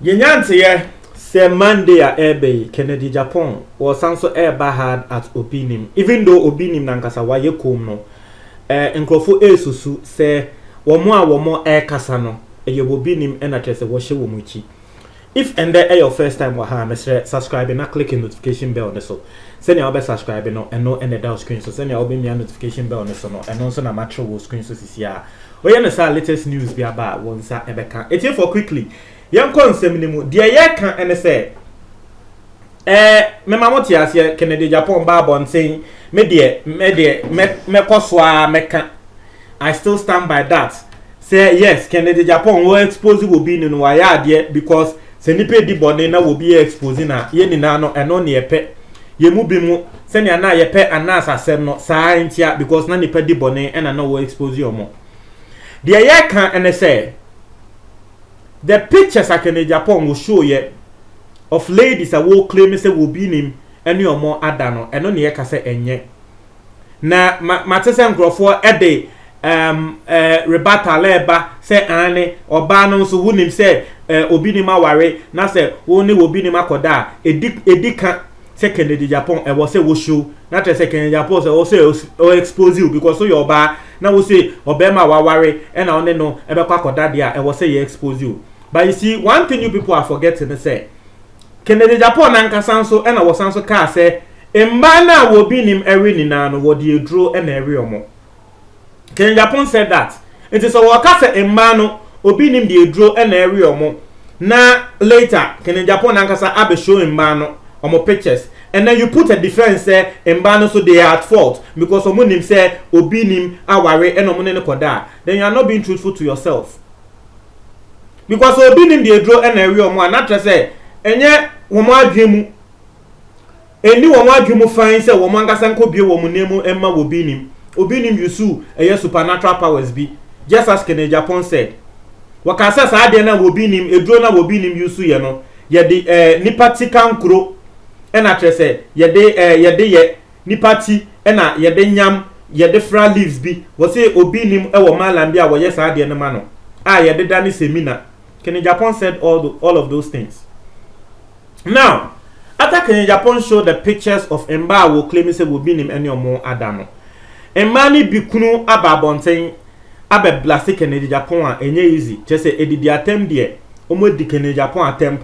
Yenyantiye say Monday a ebe Kennedy Japan was also eba hard at Obinim. Even though Obinim nankasa waye kom no nkrofo esusu say womo kasa no eye Obinim ena chese wo hye wo muchi. If and there your first time wa ha mesre subscribe na click the notification bell on so. Send your subscribe no and no end down screen so send your notification bell on so no and also na match wo screen so sisia. We na say latest news be about wonsa ebeka. Etie for quickly. Yanko nsem de ye kan ene se me mamoti ase Kennedy Japan ba bonten me kosoa meka. I still stand by that. Say yes, Kennedy Japan will expose will be no waya ade because se nipa di bone na will be exposing na ye nina no eno ne yepe ye mu bi mu se ne na yepe anas asem no saa ntia because na nipa di bone ena no will expose you mo. De ye kan ene se the pictures at Kennedy Japan will show you of ladies that will claim say will be him any or more adano and only ka say enye na matese nkrofo ede rebata leba say ane oba no so wunim say obi ni maware na say woni obi ni makoda edika say Kennedy Japan e was say wo show na say Kennedy Japan say o say expose you because so your ba na wo say obema waware e na one no e be kwakoda dia e was say you expose you. But you see, one thing you people are forgetting is say Kennedy Japan nankasa so e na wo sanso ka say emba na wo bi nim ewe ni na no wo de edro e na ewe omo. Kennedy Japan said that it is a wo ka say emba no obi nim de edro e na ewe omo na later Kennedy Japan nankasa abe show emba no omo pictures and then you put a defense say emba no so they are at fault because omo nim say obi nim aware e no mo ne koda, then you are not being truthful to yourself. Because obi nim de edro e na ewe omo anatre say enye womo adwemu eni womo adwemu fan say womo angasa nko bie womo nemu emma obi nim yusu eye supernatural powers bi just as Kennedy Japan said wakasa sa ade na obi nim edro na obi nim yusu ye no ye de nipati kankro e na tre say ye de nipati e na ye de nyam ye de fra leaves bi wo say obi nim e wo malam bi a wo ye sa ade no ma no ye de dani seminar. Kennedy Japan said all of those things. Now, after Kennedy Japan showed the pictures of Emba will claim say will be him any or more Adamo. Emani bikunu ababonten abe blast Kennedy Japan enye easy. Just say edidi attempt there. Omo di Kennedy Japan attempt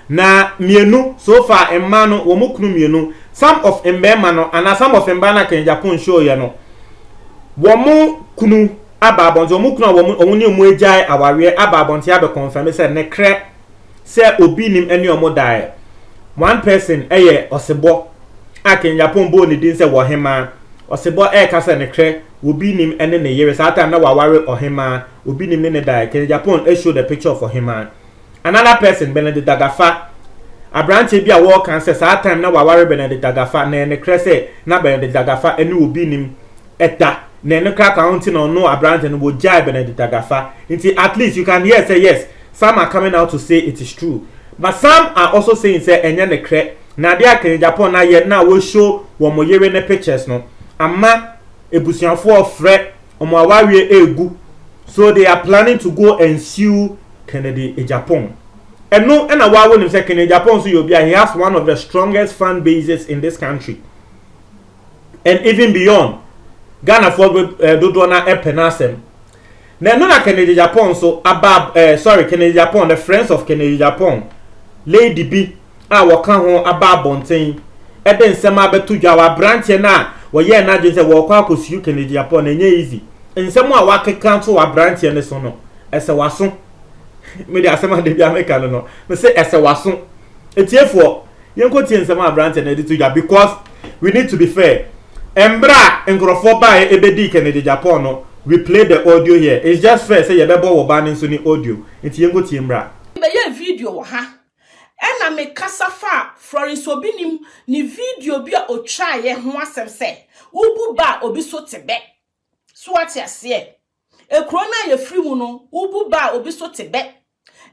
na mienu so far emano wo mokunu mienu some of Emba no and some of Emba na Kennedy Japan show ye no. Wo mo kunu ababonte omukuna omuni omu ejai aware ababonte abe confirm say ne kre say obi nim eni omo die. One person eye osebo Kennedy Japan bo ni din say wo hema osebo ka say ne kre obi nim ene ne yere sa time na waware ohema obi nim ne die. Kennedy Japan show the picture of him. Another person Benedict Dagafa abranche bi a wo kan say sa time na waware Benedict Dagafa na ne kre say na Benedict Dagafa eni obi nim eta na no crack counting no abrante no go jai Benedict Dagafa. At least you can hear say yes, some are coming out to say it is true, but some are also saying say enya ne kre na dia Kennedy Japan na ye na we show wo mo yere ne pictures no ama ebusuafo ofre omo awawie egu, so they are planning to go and sue Kennedy Japan. And no and awa won say Kennedy Japan so he has one of the strongest fan bases in this country and even beyond. Ghana for dodo na epenasem na no na Kennedy Japan so abab Kennedy Japan, the friends of Kennedy Japan, Lady B a waka ho ababonten e de nsem abeto dwa wa branch na wo ye na je se wo kwa akosiu Kennedy Japan enye easy nsem a wakeka to wa branch ne so no ese waso me de asema de bia meka no me say ese waso etiefo yenko tie nsem a branch na de to dwa because we need to be fair. Embra nkrofo ba ebedi Kennedy Japan no, we play the audio here. It's just fair say yebebo wo ba nso ni audio nti yengo tie mbra be ye video wo ha ena me kasa fa Florence Obinim ni video bi a otwa ye ho asem se ubu ba obi so tebe so ati ase ekro na ye free mu no ubu ba obi so tebe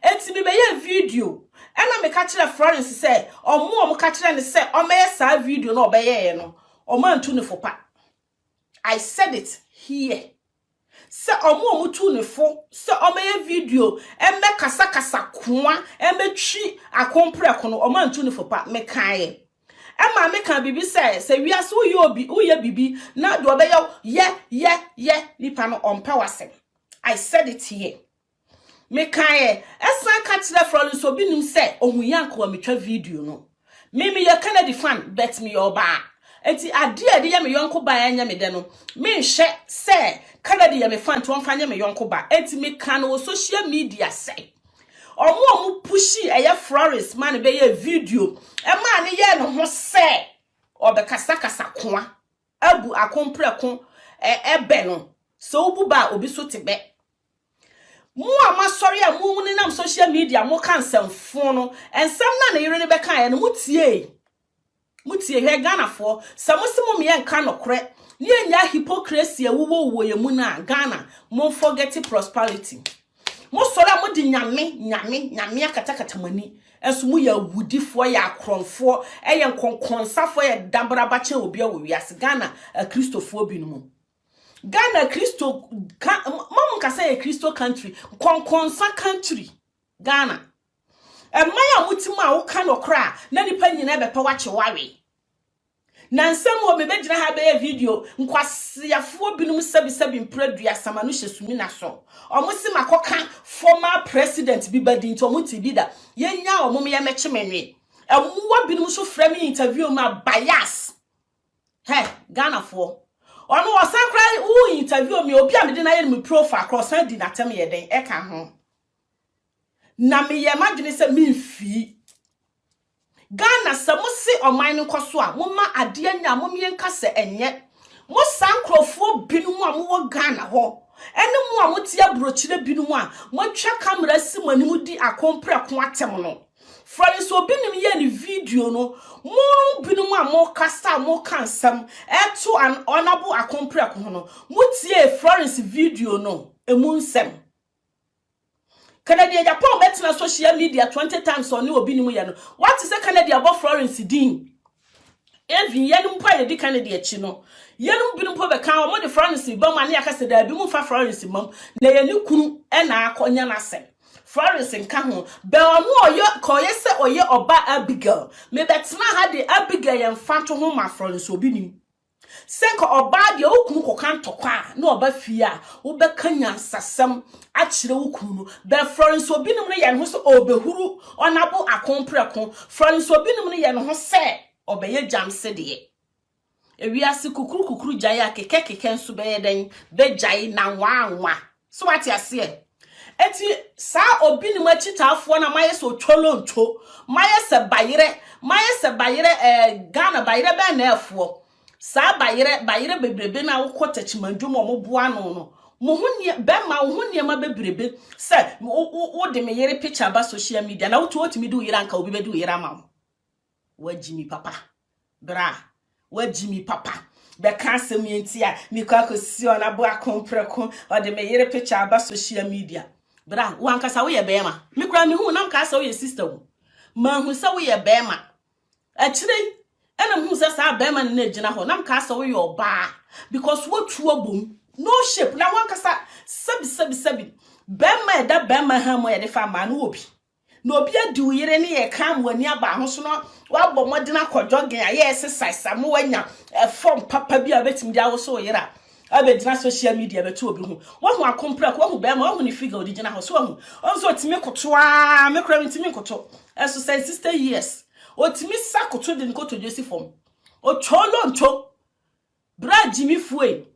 enti me be video ena me ka kire Florence say omo ka kire ne say o me sa video no obeye no o man tu ne fopa. I said it here. Se omo tu ne fo se o me video embe kasa kwa embe twi akompre kono o man tu ne fopa me kan Emma me kan bibi say we are so uye bibi na do obeyo ye nipa no ompe wasem. I said it here. Me kan esan ka kire Florence obi nim say ohun yanko wa metwa video no. Me ye Kennedy fan bet me oba. Enti ade ye me yonko ba anya me de no. Me hye say Kennedy ye me fan to onfa nya me yonko ba. Enti me kan wo social media say omo pushi eye Florence man be ye video e ma ne ye no ho se obe kasa kwa abu akompre kon ebe no so obu ba obi so tebe mu ama sorry a mu ni nam social media mo kan semfo no ensem na ne yire ne be kan ye no mutie he Ghana for samosimo me ye kan no kore ne nya hypocrisy wo ye mu na Ghana mo forget prosperity. Mo sora mo di nyame akatakata mani enso mo ya wudifo ya akronfo eye nkonkonsafo ya dabraba che obi a wiase Ghana Christopher bi no mu Ghana Christo mom ka say Christo country konkonsa country Ghana maya mutima wo ka no kra na nipa nyina be pa wache wawe na nsem wo me begina ha be video nkwasiafo binum sabi mpradua samanu hyesumi na so omusi makoka former president bi badi nti omuti bi da yenya omum ye meche menwe emuwa binum so frame interview ma bias Ghana for ono wasakra u interview me obi a me de na ye me profile cross di na tem ye den e ka ho na me ye madwene se me mfi Ghana samusi oman nkoso a moma ade anya momyenka se enye mo sankrofo binum a mo Ghana ho ene mo a motia brochire binum a mo twa camera si manimu di akompre ko atem no Florence obinim ye ni video no mo binum a mo kasa mo kansam eto an honorable akompre ko no motie Florence video no emu nsem Canada Japan betina social media 20 times on obi nimu ye no what is Canada about Florence din even yenum pa ye di Canada echi no yenum binum po be kan o mo de Florence ba ma ne akase da bi mu fa Florence mam na ye ni kunu e na akonya na sem Florence nka ho be onu oyo koye se oye oba Abigail me betina ha de Abigail ye mfa to ho ma Florence obi nim senko oba de okunu kokan tokwa na oba fia wo be kanya sasam a kire okunu no be Florence obinim ne ye no so obehuru onabo akompre kon Florence obinim ne ye no ho se obeye jamse de ewiase kukuru jaya keke nso be den be jai na nwa so what you say eti sa obinim achitafo na maye so twolonto maye se bayire Ghana bayire be na efo sa bayire bebrebe na wo tachimandwom mo boa no mo hunnie be ma wo hunnie ma bebrebe se wo de me yere picture ba social media na wo to otimi do yira nka obi be do yira ma wa jimi papa bra wa jimi papa be kansem yentia mi kwa kosi ona bo akompreko o de me yere picture ba social media bra wo ankasa wo ye be ma mi kura mi hu nam ka sa wo ye sister wo ma hu sa wo ye be ma akire ena mu se sa be man na gina ho nam ka sa wo yo ba because what tuo bom no shape na wan kasa sabi be man da be man ha mo ye de fa ma no obi na obi adi uyire ne ye kam wani aba ho so no wa bo modina kojogen aye exercise mo wanya form papa bi abetim dia wo so yira abedina social media betu obi ho wo hu akompra ko hu be ma wo hu ni figure odi gina ho so hu onso timi koto a me kra timi koto exercise 60 years otimi sakoto de nkoto Jesse form o cholo nto bra Jimmy fue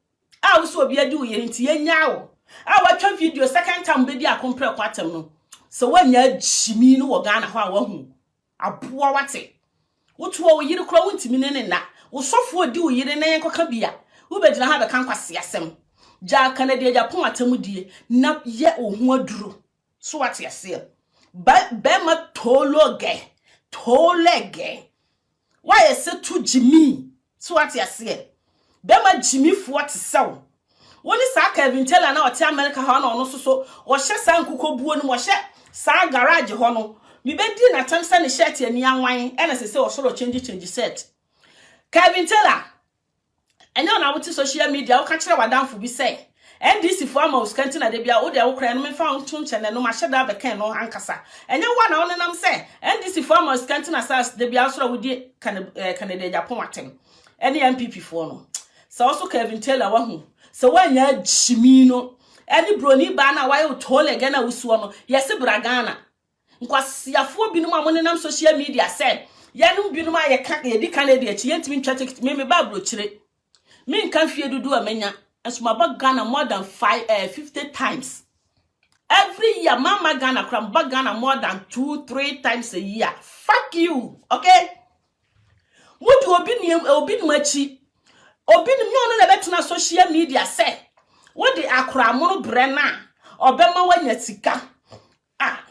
a wo so obi adi uyire nti yenya wo a watwa video second time be di akompra kwatem no so wanya Jimmy no wo Ghana ho a wo hu aboa wate wo to wo yire kra wontimi ne na wo sofo odi uyire na yenkoka bia wo be gina ha be kan kwase asem ja Canada Japan atamudie na ye ohu aduro so wate ase be ma tolege why say to Jimmy so what you say be ma Jimmy fu what sew woni sa Kevin Taylor na o ti America ha na ono so o hye sankuko buo no mo hye sa garage ho no me be di na tam se ne shirt ani anwan e na se o soro change shirt Kevin Taylor enyo na wuti social media wo ka kire wadanfo bi say NDC for ama uskanti na de bia wo de wo kra no me fa ntum chene no ma hyeda be kan no ankasa enyo wa na wonenam say NDC for ama uskanti na sas de bia soro wo di Canada Japan watem ene MPP for no so also Kevin Taylor wa hu so wanya jimi no ene broni ba na wa yo tole ga na wusuo no yesi bragana nkwasiafo bi no ma wonenam social media say yanu bi no ma ye ka ye di Canada chi yentimi ntwate me ba bro chire me nkan fie dudu amenya Asuma Ghana more than 50 times. Every year, Mama Ghana cram Ghana more than 2-3 times a year. Fuck you, okay? What do Obin na social media say? What the Akramono Brenna or Bema when Yatsika? Ah,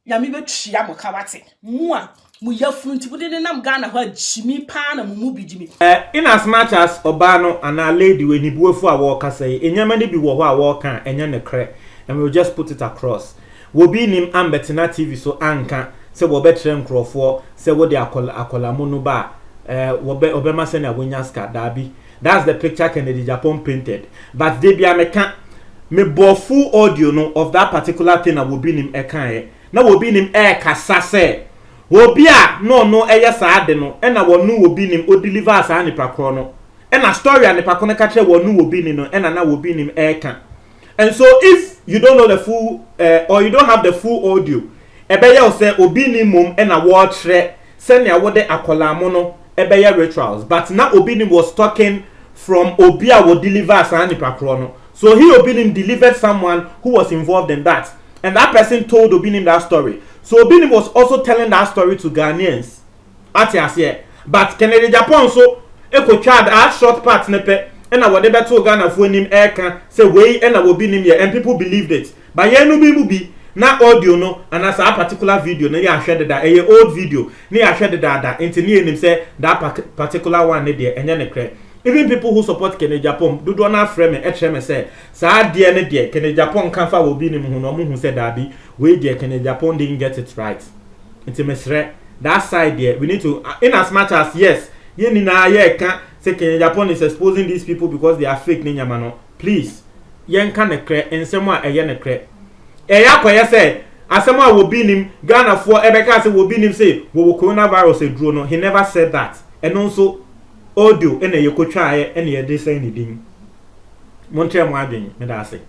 Yamibe Chiamo Kawati. Mua. Ghana Jimmy Pan and Mubi Jimmy. In as much as Obano and our lady when he blew for a walker say, in Yamani be walker and yan crack, and we'll just put it across. We'll be named Ambetina TV so anchor, say we'll bet them Crawford, say what they are called Akolamunuba, Obama Sena Winyaska Derby. That's the picture Kennedy Japan painted. But they be a mechan me bought full audio no of that particular thing that will be named Ekae. Now will be named Kasase. Wobia no eya saade no ena wonu obi nim o deliver sa nipa kro no ena story anipa ko ne ka kire wonu obi ni no ena na obi nim eka. And so if you don't know the full or you don't have the full audio ebe ya say obi nim mom ena wo kire se na wo de akola mo no ebe ya rituals but na obi nim was talking from obi a wo deliver sa nipa kro no. So he obi nim delivered someone who was involved in that, and that person told obi nim that story. So Obinim was also telling that story to Ghanaians. Atiasiye. But Kennedy Japan so eko child a short part nepe and what they told Ghana for him eka say way and Obinim here and people believed it. But ye no be na audio no and as a particular video na ya share that a old video na ya share that into him say that particular one there and ne kre. Even people who support Kennedy Japan do not frame and say sa dear ne dear Kennedy Japan can fa Obinim who said that be we dear Kennedy Japan didn't get it right. It's a mesre that side there we need to in as much as yes ye ni na ye can say Kennedy Japan is exposing these people because they are fake ni nyamano. Please yen can ne kre ensemo a ye ne kre eya koye say asemo a Obinim Ghana for ebeka say Obinim say wo coronavirus e duro no. He never said that. And also audio ene yekotwa ye ene ye de say ni din montre mo adwen me da say